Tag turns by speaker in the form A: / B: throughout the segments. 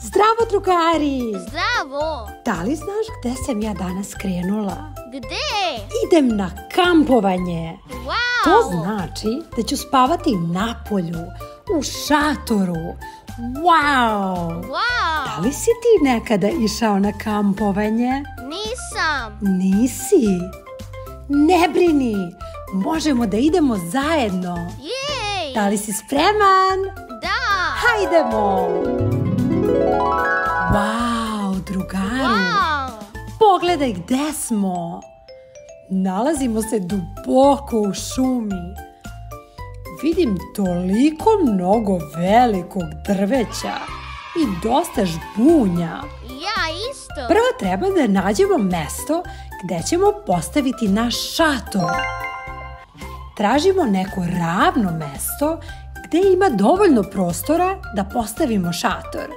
A: Zdravo, drugari!
B: Zdravo!
A: Da li znaš gde sam ja danas krenula?
B: Gde?
A: Idem na kampovanje.
B: Wow!
A: To znači da ću spavati napolju, u šatoru. Wow!
B: Wow!
A: Da li si ti nekada išao na kampovanje?
B: Nisam.
A: Nisi? Ne brini, možemo da idemo zajedno.
B: Jej!
A: Da li si spreman?
B: Da!
A: Hajdemo! Wow, drugaru!
B: Wow!
A: Pogledaj gde smo! Nalazimo se duboko u šumi. Vidim toliko mnogo velikog drveća i dosta žbunja.
B: Ja isto.
A: Prvo treba da nađemo mesto gde ćemo postaviti naš šator. Tražimo neko ravno mesto gde ima dovoljno prostora da postavimo šator.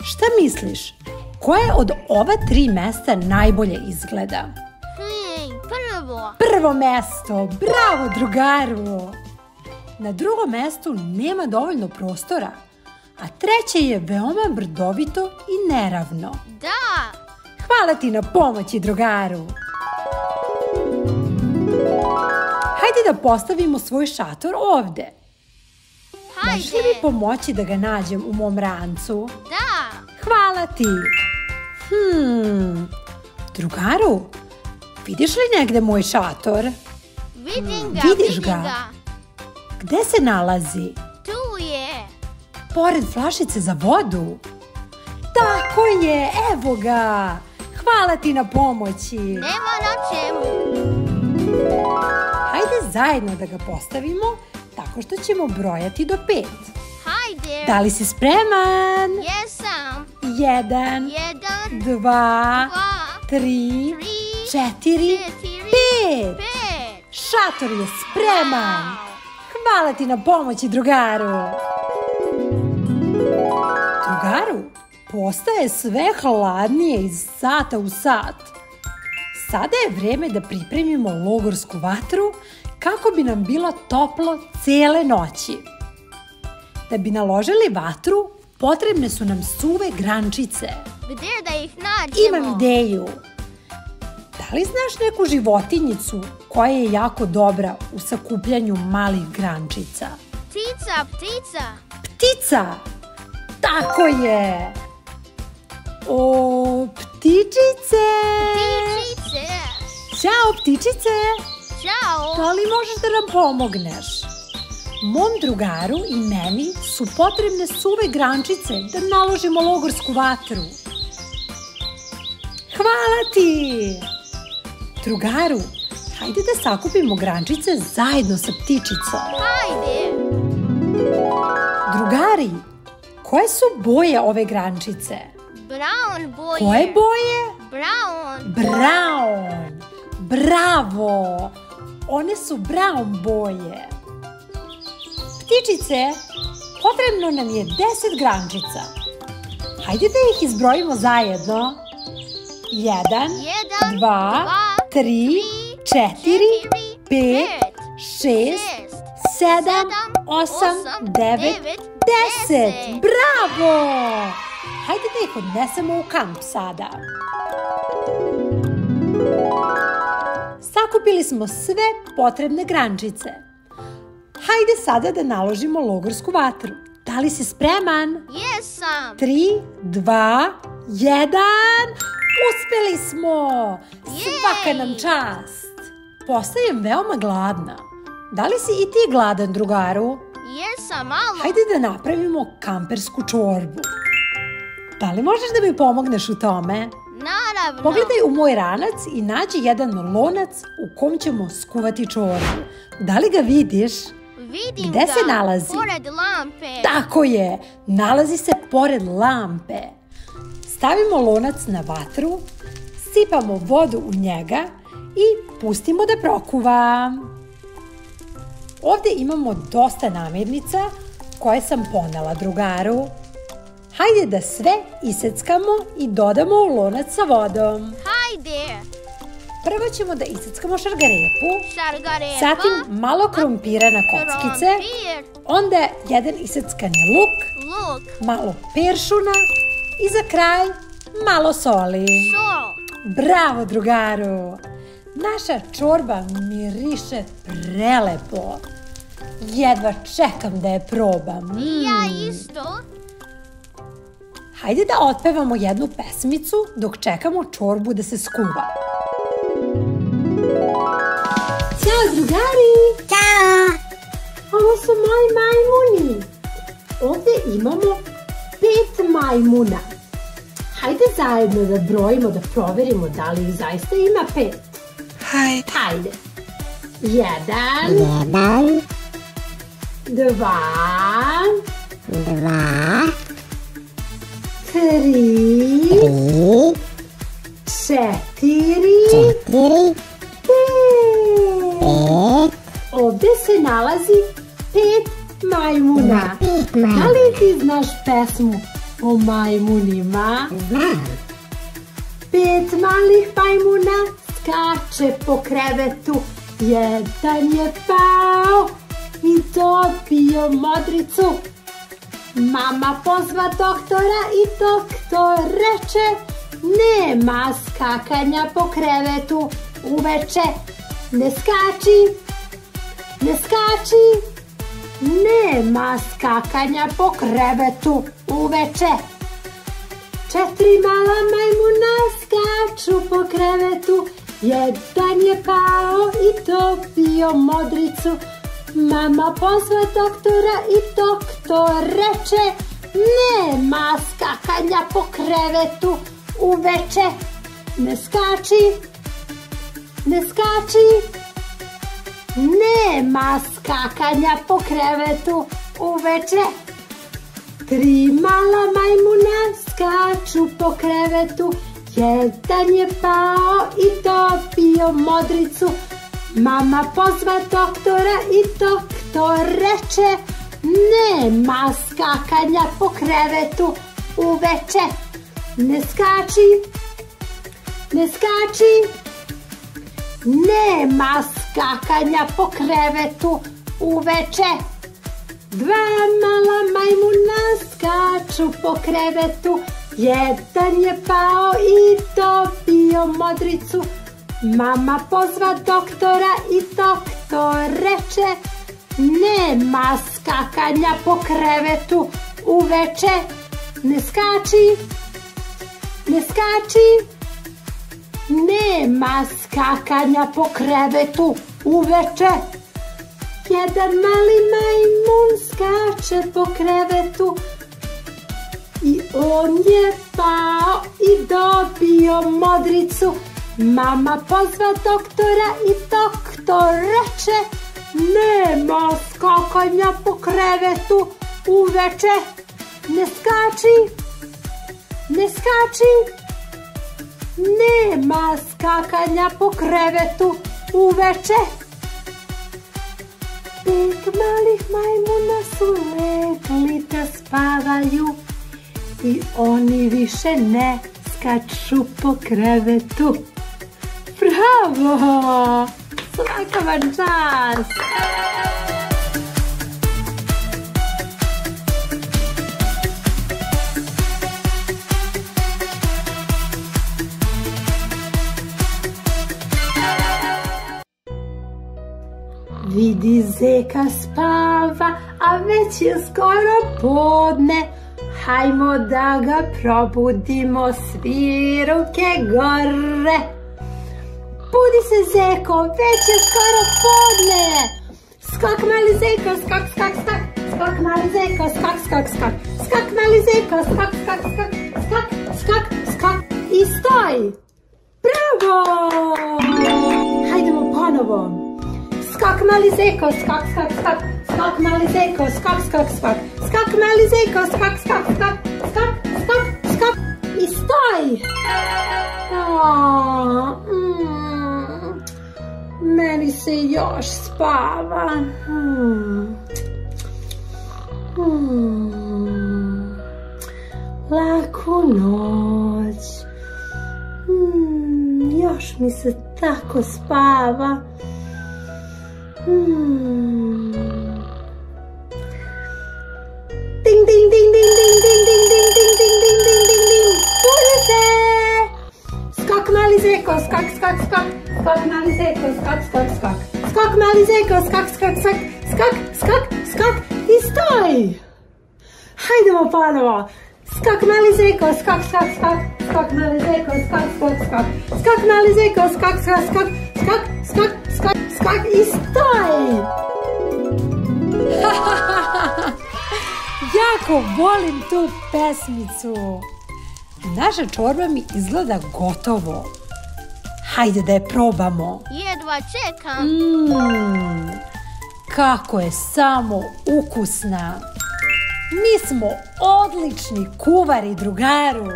A: Šta misliš? Koje od ova 3 mesta najbolje izgleda?
B: Prvo.
A: Prvo mesto! Bravo, drugaru! Na drugom mestu nema dovoljno prostora, a treće je veoma brdovito i neravno.
B: Da!
A: Hvala ti na pomoći, drugaru! Hajde da postavimo svoj šator ovde. Možeš li mi pomoći da ga nađem u mom rancu?
B: Da!
A: Hvala ti! Drugaru, vidiš li negde moj šator?
B: Vidim ga,
A: Vidiš
B: vidim
A: ga?
B: ga.
A: Gde se nalazi?
B: Tu je.
A: Pored flašice za vodu? Tako je, evo ga! Hvala ti na pomoći!
B: Nema na čemu.
A: Hajde zajedno da ga postavimo tako što ćemo brojati do 5.
B: Hajde.
A: Da li si spreman?
B: Jesam.
A: 1,
B: 1,
A: 2,
B: 2,
A: 3, 4,
B: 4,
A: 5.
B: 5.
A: Šator je spreman! Hvala ti na pomoći, drugaru! Drugaru, postaje sve hladnije iz sata u sat. Sada je vreme da pripremimo logorsku vatru kako bi nam bilo toplo cele noći. Da bi naložili vatru, potrebne su nam suve grančice.
B: Gde da ih nađemo?
A: Imam ideju. Da li znaš neku životinjicu koja je jako dobra u sakupljanju malih grančica?
B: Ptica, ptica.
A: Ptica! Tako je! O, ptičice!
B: Ptičice.
A: Ćao, ptičice!
B: Ćao.
A: Da li možeš da nam pomogneš? Mom drugaru i meni su potrebne suve grančice da naložimo logorsku vatru. Hvala ti! Drugaru, hajde da sakupimo grančice zajedno sa ptičicom.
B: Hajde.
A: Drugari, koje su boje ove grančice?
B: Brown boje.
A: Koje boje?
B: Brown.
A: Brown! Bravo! One su brown boje. Ptičice, potrebno nam je 10 grančica. Hajde da ih izbrojimo zajedno. 1, 2, 3, 4, 5, 6, 7, 8, 9, 10. Bravo! Hajde da ih odnesemo u kamp sada. Sakupili smo sve potrebne grančice. Hajde sada da naložimo logorsku vatru. Da li si spreman?
B: Jesam.
A: 3, 2, 1... Uspeli smo! Svaka nam čast! Postajem veoma gladna. Da li si i ti gladan, drugaru?
B: Jesam, malo.
A: Hajde da napravimo kampersku čorbu. Da li možeš da mi pomogneš u tome?
B: Naravno.
A: Pogledaj u moj ranac i nađi jedan lonac u kom ćemo skuvati čorbu. Da li ga vidiš?
B: Vidim
A: Gde
B: ga.
A: se nalazi?
B: Pored lampe.
A: Tako je, nalazi se pored lampe. Stavimo lonac na vatru, sipamo vodu u njega i pustimo da prokuva. Ovde imamo dosta namirnica koje sam ponela, drugaru. Hajde da sve iseckamo i dodamo u lonac sa vodom.
B: Hajde.
A: Prvo ćemo da iseckamo šargarepu,
B: Šargarepa.
A: zatim malo krompira na kockice,
B: Krompir.
A: onda jedan iseckani luk,
B: Luk.
A: Malo peršuna i za kraj malo soli.
B: Salt.
A: Bravo, drugaru! Naša čorba miriše prelepo. Jedva čekam da je probam.
B: I ja isto.
A: Hajde da otpevamo jednu pesmicu dok čekamo čorbu da se skuva. Ćao, drugari!
C: Ćao!
A: Ovo su moji majmuni. Ovdje imamo 5 majmuna. Hajde zajedno da brojimo, da proverimo da li ih zaista ima 5. Hajde. 1,
C: 1,
A: 2,
C: 2,
A: 3, 4,
C: 4,
A: 5. Ovdje se nalazi 5 majmuna. Da li ti znaš pesmu o majmunima?
C: Znam.
A: 5 malih majmuna skače po krevetu. Jedan je pao i dobio modricu. Mama pozva doktora i doktor reče: nema skakanja po krevetu uveče. Ne skači, ne skači. Nema skakanja po krevetu uveče. 4 mala majmuna skaču po krevetu. Jedan je pao i dobio modricu. Mama pozva doktora i doktor reče: nema skakanja po krevetu uveče. Ne skači, ne skači. Nema skakanja po krevetu uveče. 3 mala majmuna skaču po krevetu. Jedan je pao i dobio modricu. Mama pozva doktora i doktor reče: nema skakanja po krevetu uveče. Ne skači, ne skači. Nema skakanja po krevetu uveče. 2 mala majmuna skaču po krevetu. Jedan je pao i dobio modricu. Mama pozva doktora i doktor reče: nema skakanja po krevetu uveče. Ne skači, ne skači. Nema skakanja po krevetu uveče. Jedan mali majmun skače po krevetu i on je pao i dobio modricu. Mama pozva doktora i doktor reče: nema skakanja po krevetu uveče. Ne skači, ne skači. Nema skakanja po krevetu uveče. 5 malih majmuna su legli da spavaju i oni više ne skaču po krevetu. Bravo! Svaka vam čast! Vidi, zeka spava, a već je skoro podne. Hajmo da ga probudimo, svi ruke gore. Budi se, zeko, već je skoro podne. Skok, mali zeko, skok, skok, skok. Skok, mali zeko, skok, skok, skok. Skok, mali zeko, skok, skok, skok. Skok, skok, skok. I stoj. Bravo! Hajdemo ponovo. Skok, mali zeko, skok, skok, skok. Skok, mali zeko, skok, skok, skok. Skok, mali zeko, skok, skok, skok. Skok, skok, skok. I stoj! Meni se još spava. Laku noć. Još mi se tako spava. Ding, ding. ding, ding, ding, ding, ding, ding, ding, ding, ding, ding, ding, ding, ding. Budi se! Skok, mali zeko, skok, skok, skok. Skok, mali zeko, skok, skok, skok. Skok, mali zeko, skok, skok, skok. Skok, skok, skok i stoj! Hajdemo ponovo. Skok, mali zeko, skok, skok, skok. Skok, mali zeko, skok, skok, skok. Skok, mali zeko, skok, skok, skok. Skok, skok, skok, skok i stoj! Jako volim tu pesmicu. Naša čorba mi izgleda gotovo. Hajde da je probamo.
B: Jedva čekam.
A: Kako je samo ukusna. Mi smo odlični kuvari, drugaru.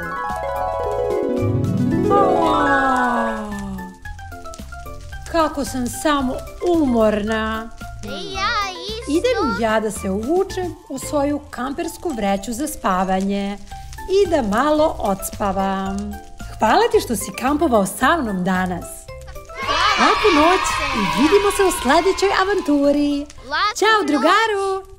A: Kako sam samo umorna.
B: I ja isto.
A: Idem ja da se uvučem u svoju kampersku vreću za spavanje i da malo odspavam. Hvala ti što si kampovao sa mnom danas. Laku noć i vidimo se u sledećoj avanturi. Ćao, drugaru!